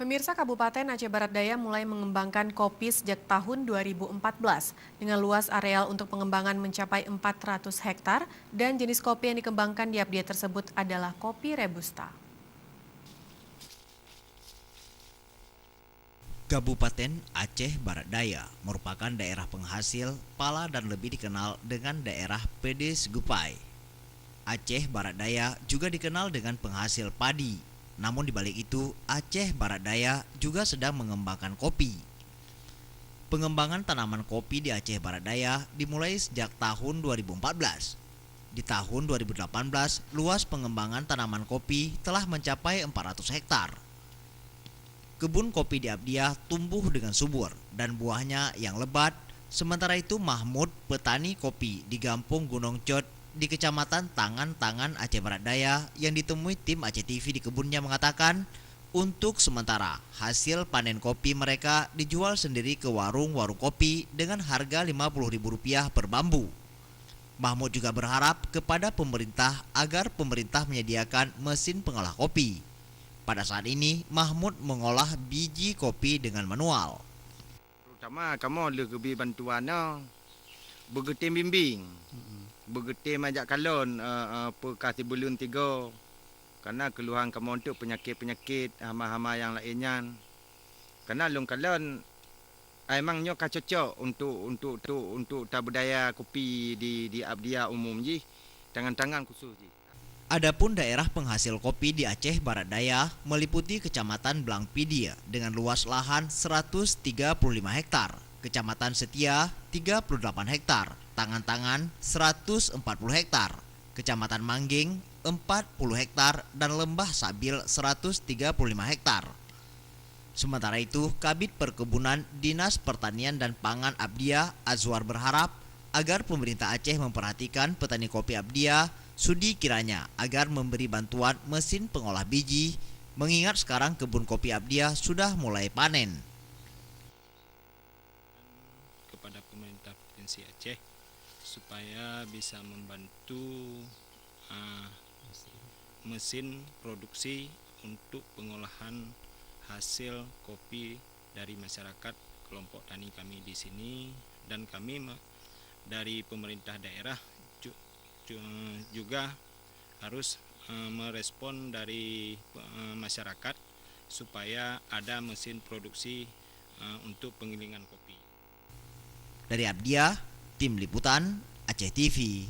Pemirsa Kabupaten Aceh Barat Daya mulai mengembangkan kopi sejak tahun 2014 dengan luas areal untuk pengembangan mencapai 400 hektar dan jenis kopi yang dikembangkan di Abdia tersebut adalah kopi Robusta. Kabupaten Aceh Barat Daya merupakan daerah penghasil pala dan lebih dikenal dengan daerah Pedes Gupai. Aceh Barat Daya juga dikenal dengan penghasil padi. Namun di balik itu, Aceh Barat Daya juga sedang mengembangkan kopi. Pengembangan tanaman kopi di Aceh Barat Daya dimulai sejak tahun 2014. Di tahun 2018, luas pengembangan tanaman kopi telah mencapai 400 hektar. Kebun kopi di Abdia tumbuh dengan subur dan buahnya yang lebat. Sementara itu Mahmud, petani kopi di Gampung Gunung Cot di Kecamatan Tangan Aceh Barat Daya yang ditemui tim Aceh TV di kebunnya mengatakan, untuk sementara hasil panen kopi mereka dijual sendiri ke warung-warung kopi dengan harga Rp50.000 per bambu. Mahmud juga berharap kepada pemerintah agar pemerintah menyediakan mesin pengolah kopi. Pada saat ini, Mahmud mengolah biji kopi dengan manual. Terutama kamu lebih bantuan bergetim bimbing, bergetim ajak kalon perkasi belun tiga. Karena keluhan kamu untuk penyakit-penyakit hama-hama yang lainnya. Karena long kalon emangnya cocok untuk budaya kopi di Abdia umum ji, tangan-tangan khusus ji. Adapun daerah penghasil kopi di Aceh Barat Daya meliputi Kecamatan Blangpidia dengan luas lahan 135 hektar, Kecamatan Setia 38 hektar, Tangan-Tangan 140 hektar, Kecamatan Mangging 40 hektar, dan Lembah Sabil 135 hektar. Sementara itu, Kabid Perkebunan Dinas Pertanian dan Pangan Abdia Azwar berharap agar pemerintah Aceh memperhatikan petani kopi Abdia Sudi kiranya agar memberi bantuan mesin pengolah biji, mengingat sekarang kebun kopi Abdia sudah mulai panen. Kepada pemerintah Provinsi Aceh supaya bisa membantu mesin produksi untuk pengolahan hasil kopi dari masyarakat kelompok tani kami di sini, dan kami dari pemerintah daerah juga harus merespon dari masyarakat supaya ada mesin produksi untuk penggilingan kopi. Dari Abdia, Tim Liputan Aceh TV.